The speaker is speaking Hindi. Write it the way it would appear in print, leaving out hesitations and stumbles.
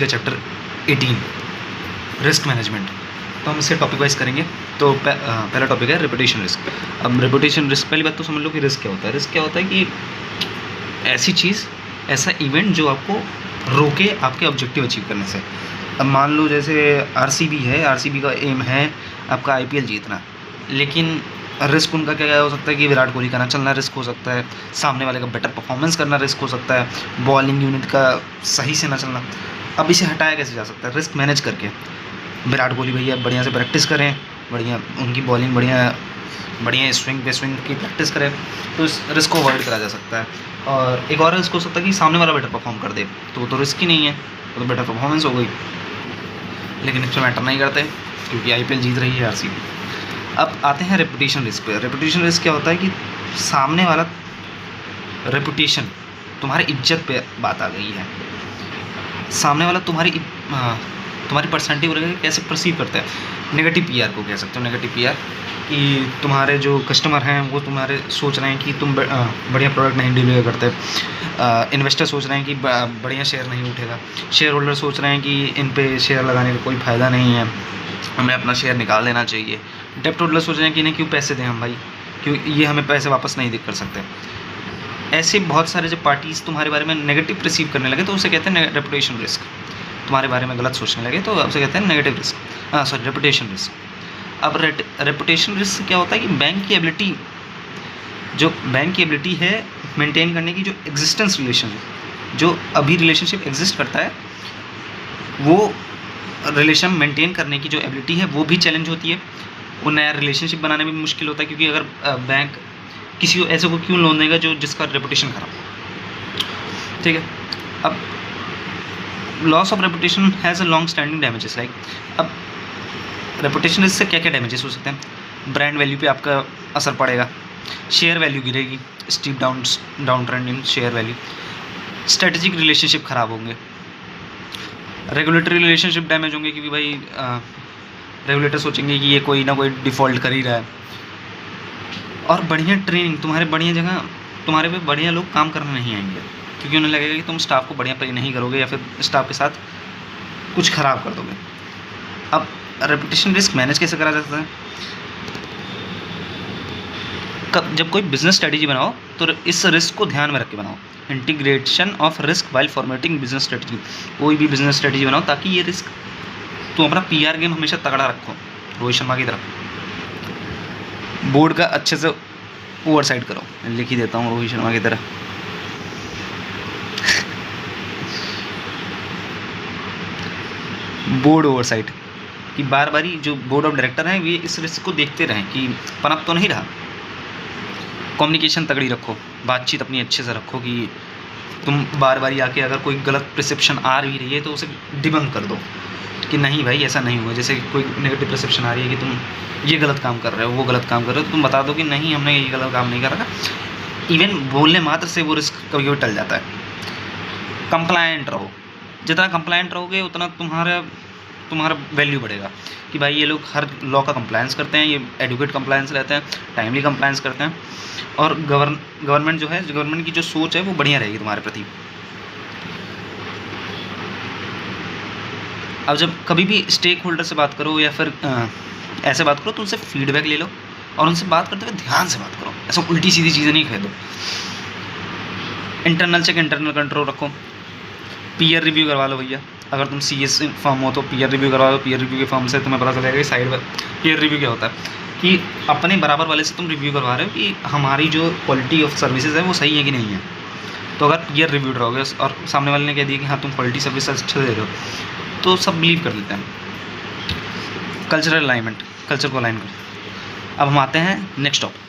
का चैप्टर 18 रिस्क मैनेजमेंट। तो हम इसे टॉपिक वाइज करेंगे। तो पहला टॉपिक है रेपुटेशन रिस्क। अब रेपुटेशन रिस्क, पहली बात तो समझ लो कि रिस्क क्या होता है। रिस्क क्या होता है कि ऐसी चीज़, ऐसा इवेंट जो आपको रोके आपके ऑब्जेक्टिव अचीव करने से। अब मान लो जैसे आरसीबी है, आरसीबी का एम है आपका आईपीएल जीतना, लेकिन रिस्क उनका क्या हो सकता है कि विराट कोहली का ना चलना रिस्क हो सकता है, सामने वाले का बेटर परफॉर्मेंस करना रिस्क हो सकता है, बॉलिंग यूनिट का सही से ना चलना। अब इसे हटाया कैसे जा सकता है? रिस्क मैनेज करके। विराट कोहली भैया बढ़िया से प्रैक्टिस करें, बढ़िया उनकी बॉलिंग बढ़िया स्विंग पे स्विंग की प्रैक्टिस करें, तो इस रिस्क को अवॉइड करा जा सकता है। और एक और रिस्क हो सकता है कि सामने वाला बेटर परफॉर्म कर दे, तो वो तो रिस्क ही नहीं है, वो तो बेटर परफॉर्मेंस हो गई। लेकिन इस पर मैटर नहीं करते क्योंकि आईपीएल जीत रही है आरसीबी। अब आते हैं रेपुटेशन रिस्क पे। रेपुटेशन रिस्क क्या होता है कि सामने वाला रेपुटेशन, तुम्हारी इज्जत पे बात आ गई है, सामने वाला तुम्हारी पर्सनैलिटी वगैरह कैसे परसीव करता है। नेगेटिव पीआर को कह सकते हो, नेगेटिव पीआर, कि तुम्हारे जो कस्टमर हैं वो तुम्हारे सोच रहे हैं कि तुम बढ़िया प्रोडक्ट नहीं डिलीवर करते, इन्वेस्टर सोच रहे हैं कि बढ़िया शेयर नहीं उठेगा, शेयर होल्डर सोच रहे हैं कि इन पे शेयर लगाने का कोई फ़ायदा नहीं है, हमें अपना शेयर निकाल देना चाहिए। डेप्ट होल्डर सोच रहे हैं कि इन्हें क्यों पैसे दें हम भाई, क्यों ये हमें पैसे वापस नहीं कर सकते। ऐसे बहुत सारे जब पार्टीज़ तुम्हारे बारे में नेगेटिव रिसीव करने लगे तो उसे कहते हैं रेपुटेशन रिस्क। तुम्हारे बारे में गलत सोचने लगे तो उसे कहते हैं नेगेटिव रिस्क, रेपुटेशन रिस्क। अब रेपुटेशन रिस्क क्या होता है कि बैंक की एबिलिटी है मेंटेन करने की, जो एग्जिस्टेंस रिलेशन, जो अभी रिलेशनशिप एग्जिस्ट करता है, वो रिलेशन मेंटेन करने की जो एबिलिटी है वो भी चैलेंज होती है। वो नया रिलेशनशिप बनाने में भी मुश्किल होता है, क्योंकि अगर बैंक किसी को ऐसे को क्यों लोन देगा जिसका रेपुटेशन खराब। ठीक है। अब loss of reputation has a long standing damages like. अब रेपुटेशन इससे क्या क्या डैमेजेस हो सकते हैं? ब्रांड वैल्यू पे आपका असर पड़ेगा, शेयर वैल्यू गिरेगी, स्टीप डाउन ट्रेंड इन शेयर वैल्यू, स्ट्रेटेजिक रिलेशनशिप ख़राब होंगे, रेगुलेटरी रिलेशनशिप डैमेज होंगे, क्योंकि भाई रेगुलेटर सोचेंगे कि ये कोई ना कोई डिफ़ॉल्ट कर ही रहा है। और बढ़िया ट्रेनिंग, तुम्हारे पे बढ़िया लोग काम करने नहीं आएंगे, क्योंकि उन्हें लगेगा कि तुम स्टाफ को बढ़िया पे नहीं करोगे या फिर स्टाफ के साथ कुछ ख़राब कर दोगे। अब रेपुटेशन रिस्क मैनेज कैसे करा जाता है? जब कोई बिजनेस स्ट्रेटेजी बनाओ तो इस रिस्क को ध्यान में रख के बनाओ। Integration of risk while formatting business strategy. कोई भी बिजनेस स्ट्रेटेजी बनाओ ताकि ये रिस्क, तुम अपना पीआर गेम हमेशा तगड़ा रखो, रोहित शर्मा की तरह। बोर्ड का अच्छे से ओवरसाइट करो, लिख ही देता हूँ रोहित शर्मा की तरह। बोर्ड ओवरसाइट कि बार बारी जो बोर्ड ऑफ डायरेक्टर हैं वे इस रिस्क को देखते रहें कि पनप तो नहीं रहा। कम्युनिकेशन तगड़ी रखो, बातचीत अपनी अच्छे से रखो कि तुम बार बारी आके अगर कोई गलत परसेप्शन आ रही रही है तो उसे डिबंक कर दो कि नहीं भाई ऐसा नहीं हुआ। जैसे कोई नेगेटिव परसेप्शन आ रही है कि तुम ये गलत काम कर रहे हो, वो गलत काम कर रहे हो, तो तुम बता दो कि नहीं हमने ये गलत काम नहीं कर रखा। इवन बोलने मात्र से वो रिस्क कभी कभी टल जाता है। कंप्लायंट रहो, जितना कंप्लायंट रहोगे उतना तुम्हारा वैल्यू बढ़ेगा कि भाई ये लोग हर लॉ का कंप्लायंस करते हैं, ये एडुकेट कंप्लायंस रहते हैं, टाइमली कंप्लायंस करते हैं, और गवर्नमेंट की जो सोच है वो बढ़िया रहेगी तुम्हारे प्रति। अब जब कभी भी स्टेक होल्डर से बात करो या फिर ऐसे बात करो तो उनसे फीडबैक ले लो, और उनसे बात करते हुए ध्यान से बात करो, ऐसा उल्टी सीधी चीज़ें नहीं कह दो। इंटरनल चेक, इंटरनल कंट्रोल रखो, पीयर रिव्यू करवा लो भैया। अगर तुम सीएस फर्म हो तो पीयर रिव्यू करवा लो। पीयर रिव्यू के फर्म से तुम्हें पता चलेगा कि साइड पीयर रिव्यू क्या होता है, कि अपने बराबर वाले से तुम रिव्यू करवा रहे हो कि हमारी जो क्वालिटी ऑफ सर्विसेज है वो सही है कि नहीं है। तो अगर पीयर रिव्यू रहोगे और सामने वाले ने कह दिया कि हाँ तुम क्वालिटी सर्विस अच्छे दे रहे हो, तो सब बिलीव कर लेते हैं। कल्चरल अलाइनमेंट, कल्चर को अलाइन करो। अब हम आते हैं नेक्स्ट टॉपिक।